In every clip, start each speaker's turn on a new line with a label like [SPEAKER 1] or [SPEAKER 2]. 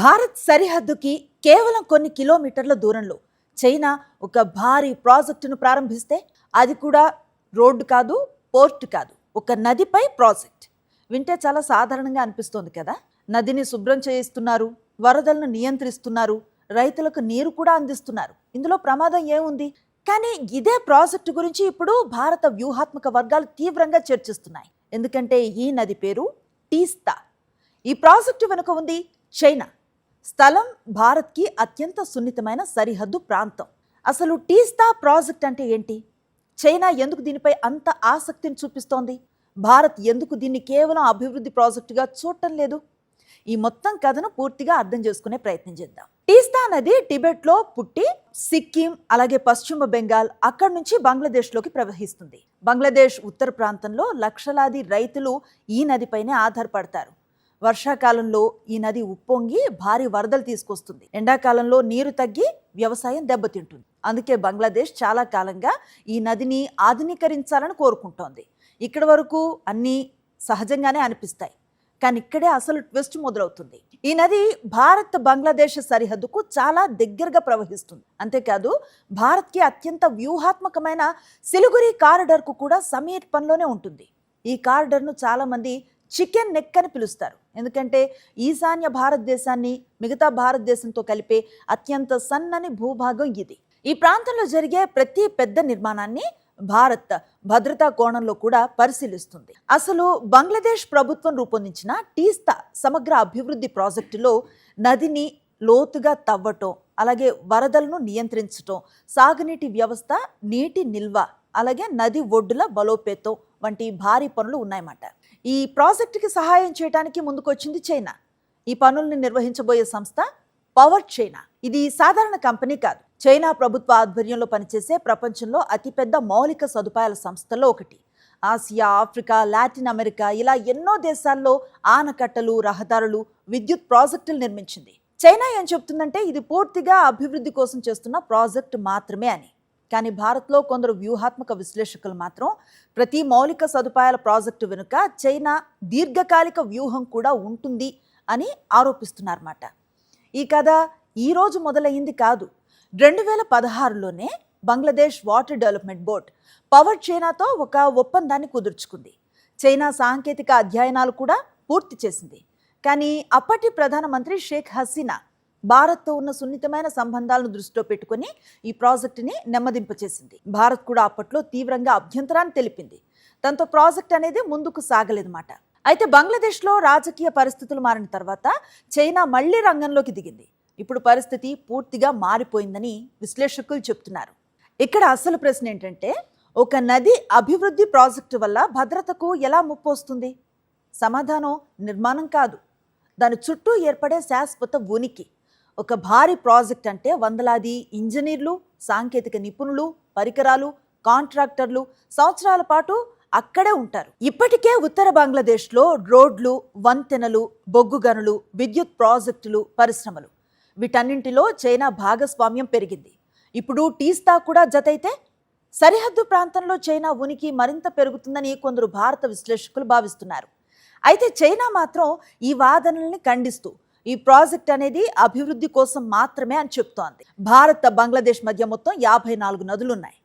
[SPEAKER 1] భారత్ సరిహద్దుకి కేవలం కొన్ని కిలోమీటర్ల దూరంలో చైనా ఒక భారీ ప్రాజెక్టును ప్రారంభిస్తే అది కూడా రోడ్డు కాదు, పోర్ట్ కాదు, ఒక నదిపై ప్రాజెక్ట్. వింటే చాలా సాధారణంగా అనిపిస్తోంది కదా. నదిని శుభ్రం చేయిస్తున్నారు, వరదలను నియంత్రిస్తున్నారు, రైతులకు నీరు కూడా అందిస్తున్నారు. ఇందులో ప్రమాదం ఏముంది? కానీ ఇదే ప్రాజెక్టు గురించి ఇప్పుడు భారత వ్యూహాత్మక వర్గాలు తీవ్రంగా చర్చిస్తున్నాయి. ఎందుకంటే ఈ నది పేరు టీస్తా. ఈ ప్రాజెక్టు వెనుక ఉంది చైనా. స్థలం భారత్కి అత్యంత సున్నితమైన సరిహద్దు ప్రాంతం. అసలు టీస్తా ప్రాజెక్ట్ అంటే ఏంటి? చైనా ఎందుకు దీనిపై అంత ఆసక్తిని చూపిస్తోంది? భారత్ ఎందుకు దీన్ని కేవలం అభివృద్ధి ప్రాజెక్టుగా చూడటం లేదు? ఈ మొత్తం కథను పూర్తిగా అర్థం చేసుకునే ప్రయత్నం చేద్దాం. టీస్తా నది టిబెట్లో పుట్టి సిక్కిం, అలాగే పశ్చిమ బెంగాల్, అక్కడి నుంచి బంగ్లాదేశ్లోకి ప్రవహిస్తుంది. బంగ్లాదేశ్ ఉత్తర ప్రాంతంలో లక్షలాది రైతులు ఈ నదిపైనే ఆధారపడతారు. వర్షాకాలంలో ఈ నది ఉప్పొంగి భారీ వరదలు తీసుకొస్తుంది. ఎండాకాలంలో నీరు తగ్గి వ్యవసాయం దెబ్బతింటుంది. అందుకే బంగ్లాదేశ్ చాలా కాలంగా ఈ నదిని ఆధునీకరించాలని కోరుకుంటోంది. ఇక్కడి వరకు అన్నీ సహజంగానే అనిపిస్తాయి, కానీ ఇక్కడే అసలు ట్విస్ట్ మొదలవుతుంది. ఈ నది భారత్ బంగ్లాదేశ్ సరిహద్దుకు చాలా దగ్గరగా ప్రవహిస్తుంది. అంతేకాదు భారత్కి అత్యంత వ్యూహాత్మకమైన సిలిగురి కారిడార్కు కూడా సమీపంలోనే ఉంటుంది. ఈ కారిడార్ను చాలామంది చికెన్ నెక్ అని పిలుస్తారు. ఎందుకంటే ఈశాన్య భారతదేశాన్ని మిగతా భారతదేశంతో కలిపే అత్యంత సన్నని భూభాగం ఇది. ఈ ప్రాంతంలో జరిగే ప్రతి పెద్ద నిర్మాణాన్ని భారత్ భద్రతా కోణంలో కూడా పరిశీలిస్తుంది. అసలు బంగ్లాదేశ్ ప్రభుత్వం రూపొందించిన టీస్తా సమగ్ర అభివృద్ధి ప్రాజెక్టులో నదిని లోతుగా తవ్వటం, అలాగే వరదలను నియంత్రించటం, సాగునీటి వ్యవస్థ, నీటి నిల్వ, అలాగే నది ఒడ్డుల బలోపేతం వంటి భారీ పనులు ఉన్నాయన్నమాట. ఈ ప్రాజెక్టుకి సహాయం చేయడానికి ముందుకొచ్చింది చైనా. ఈ పనుల్ని నిర్వహించబోయే సంస్థ పవర్ చైనా. ఇది సాధారణ కంపెనీ కాదు. చైనా ప్రభుత్వ ఆధ్వర్యంలో పనిచేసే ప్రపంచంలో అతిపెద్ద మౌలిక సదుపాయాల సంస్థల్లో ఒకటి. ఆసియా, ఆఫ్రికా, లాటిన్ అమెరికా ఇలా ఎన్నో దేశాల్లో ఆనకట్టలు, రహదారులు, విద్యుత్ ప్రాజెక్టులు నిర్మించింది. చైనా ఏం చెప్తుందంటే ఇది పూర్తిగా అభివృద్ధి కోసం చేస్తున్న ప్రాజెక్టు మాత్రమే అని. కానీ భారత్లో కొందరు వ్యూహాత్మక విశ్లేషకులు మాత్రం ప్రతి మౌలిక సదుపాయాల ప్రాజెక్టు వెనుక చైనా దీర్ఘకాలిక వ్యూహం కూడా ఉంటుంది అని ఆరోపిస్తున్నారన్నమాట. ఈ కథ ఈరోజు మొదలయ్యింది కాదు. 2016లోనే Bangladesh water development board power చైనాతో ఒక ఒప్పందాన్ని కుదుర్చుకుంది. చైనా సాంకేతిక అధ్యయనాలు కూడా పూర్తి చేసింది. కానీ అప్పటి ప్రధానమంత్రి షేక్ హసీనా భారత్తో ఉన్న సున్నితమైన సంబంధాలను దృష్టిలో పెట్టుకుని ఈ ప్రాజెక్టుని నెమ్మదింపచేసింది. భారత్ కూడా అప్పట్లో తీవ్రంగా అభ్యంతరాన్ని తెలిపింది. దాంతో ప్రాజెక్ట్ అనేది ముందుకు సాగలేదన్నమాట. అయితే బంగ్లాదేశ్లో రాజకీయ పరిస్థితులు మారిన తర్వాత చైనా మళ్లీ రంగంలోకి దిగింది. ఇప్పుడు పరిస్థితి పూర్తిగా మారిపోయిందని విశ్లేషకులు చెప్తున్నారు. ఇక్కడ అసలు ప్రశ్న ఏంటంటే, ఒక నది అభివృద్ధి ప్రాజెక్టు వల్ల భద్రతకు ఎలా ముప్పు వస్తుంది? సమాధానం నిర్మాణం కాదు, దాని చుట్టూ ఏర్పడే శాశ్వత ఉనికి. ఒక భారీ ప్రాజెక్ట్ అంటే వందలాది ఇంజనీర్లు, సాంకేతిక నిపుణులు, పరికరాలు, కాంట్రాక్టర్లు సంవత్సరాల పాటు అక్కడే ఉంటారు. ఇప్పటికే ఉత్తర బంగ్లాదేశ్లో రోడ్లు, వంతెనలు, బొగ్గు గనులు, విద్యుత్ ప్రాజెక్టులు, పరిశ్రమలు, వీటన్నింటిలో చైనా భాగస్వామ్యం పెరిగింది. ఇప్పుడు టీస్తా కూడా జతైతే సరిహద్దు ప్రాంతంలో చైనా ఉనికి మరింత పెరుగుతుందని కొందరు భారత విశ్లేషకులు భావిస్తున్నారు. అయితే చైనా మాత్రం ఈ వాదనల్ని ఖండిస్తూ ఈ ప్రాజెక్ట్ అనేది అభివృద్ధి కోసం మాత్రమే అని చెప్తోంది. భారత్ బంగ్లాదేశ్ మధ్య మొత్తం 54 నదులున్నాయి.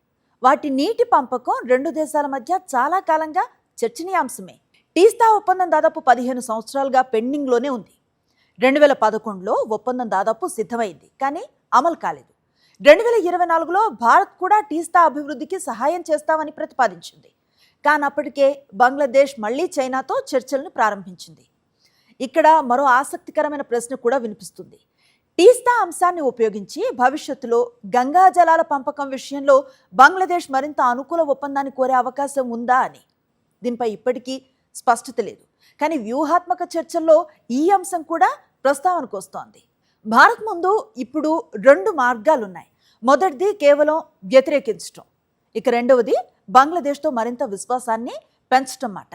[SPEAKER 1] వాటి నీటి పంపకం రెండు దేశాల మధ్య చాలా కాలంగా చర్చనీయాంశమే. టీస్తా ఒప్పందం దాదాపు 15 సంవత్సరాలుగా పెండింగ్లోనే ఉంది. 2011లో ఒప్పందం దాదాపు సిద్ధమైంది, కానీ అమలు కాలేదు. 2024లో భారత్ కూడా టీస్తా అభివృద్ధికి సహాయం చేస్తామని ప్రతిపాదించింది. కానీ అప్పటికే బంగ్లాదేశ్ మళ్లీ చైనాతో చర్చలను ప్రారంభించింది. ఇక్కడ మరో ఆసక్తికరమైన ప్రశ్న కూడా వినిపిస్తుంది. టీస్తా అంశాన్ని ఉపయోగించి భవిష్యత్తులో గంగా జలాల పంపకం విషయంలో బంగ్లాదేశ్ మరింత అనుకూల ఒప్పందాన్ని కోరే అవకాశం ఉందా అని. దీనిపై ఇప్పటికీ స్పష్టత లేదు. కానీ వ్యూహాత్మక చర్చల్లో ఈ అంశం కూడా ప్రస్తావనకు వస్తోంది. భారత్ ముందు ఇప్పుడు 2 మార్గాలున్నాయి. మొదటిది కేవలం వ్యతిరేకించడం, ఇక రెండవది బంగ్లాదేశ్తో మరింత విశ్వాసాన్ని పెంచడం మాట.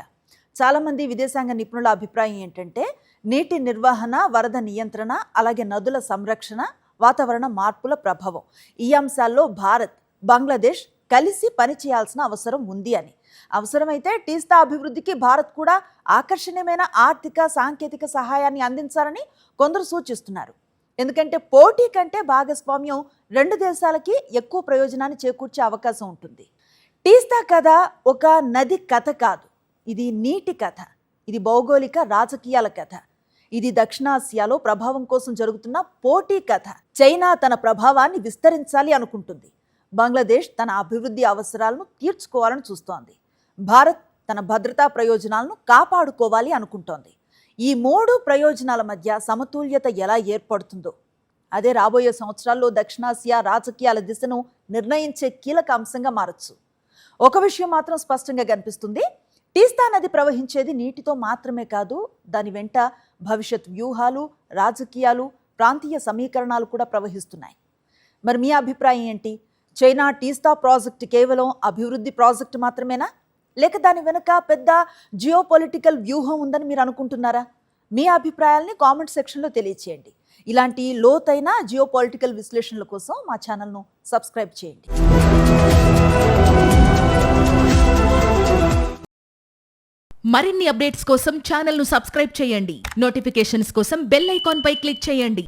[SPEAKER 1] చాలామంది విదేశాంగ నిపుణుల అభిప్రాయం ఏంటంటే, నీటి నిర్వహణ, వరద నియంత్రణ, అలాగే నదుల సంరక్షణ, వాతావరణ మార్పుల ప్రభావం, ఈ అంశాల్లో భారత్, బంగ్లాదేశ్ కలిసి పనిచేయాల్సిన అవసరం ఉంది అని. అవసరమైతే టీస్తా అభివృద్ధికి భారత్ కూడా ఆకర్షణీయమైన ఆర్థిక సాంకేతిక సహాయాన్ని అందించాలని కొందరు సూచిస్తున్నారు. ఎందుకంటే పోటీ కంటే భాగస్వామ్యం రెండు దేశాలకి ఎక్కువ ప్రయోజనాన్ని చేకూర్చే అవకాశం ఉంటుంది. టీస్తా కథ ఒక నది కథ కాదు, ఇది నీటి కథ, ఇది భౌగోళిక రాజకీయాల కథ, ఇది దక్షిణాసియాలో ప్రభావం కోసం జరుగుతున్న పోటీ కథ. చైనా తన ప్రభావాన్ని విస్తరించాలి అనుకుంటుంది, బంగ్లాదేశ్ తన అభివృద్ధి అవసరాలను తీర్చుకోవాలని చూస్తోంది, భారత్ తన భద్రతా ప్రయోజనాలను కాపాడుకోవాలి అనుకుంటోంది. ఈ మూడు ప్రయోజనాల మధ్య సమతుల్యత ఎలా ఏర్పడుతుందో అదే రాబోయే సంవత్సరాల్లో దక్షిణాసియా రాజకీయాల దిశను నిర్ణయించే కీలక అంశంగా మారచ్చు. ఒక విషయం మాత్రం స్పష్టంగా కనిపిస్తుంది, టీస్తా నది ప్రవహించేది నీటితో మాత్రమే కాదు, దాని వెంట భవిష్యత్ వ్యూహాలు, రాజకీయాలు, ప్రాంతీయ సమీకరణాలు కూడా ప్రవహిస్తున్నాయి. మరి మీ అభిప్రాయం ఏంటి? చైనా టీస్తా ప్రాజెక్టు కేవలం అభివృద్ధి ప్రాజెక్టు మాత్రమేనా, లేక దాని వెనుక పెద్ద జియోపొలిటికల్ వ్యూహం ఉందని మీరు అనుకుంటున్నారా? మీ అభిప్రాయాల్ని కామెంట్ సెక్షన్లో తెలియచేయండి. ఇలాంటి లోతైన జియోపొలిటికల్ విశ్లేషణల కోసం మా ఛానల్ను సబ్స్క్రైబ్ చేయండి.
[SPEAKER 2] మరిన్ని అప్డేట్స్ కోసం ఛానల్ను సబ్స్క్రైబ్ చేయండి. నోటిఫికేషన్స్ కోసం బెల్ ఐకాన్ పై క్లిక్ చేయండి.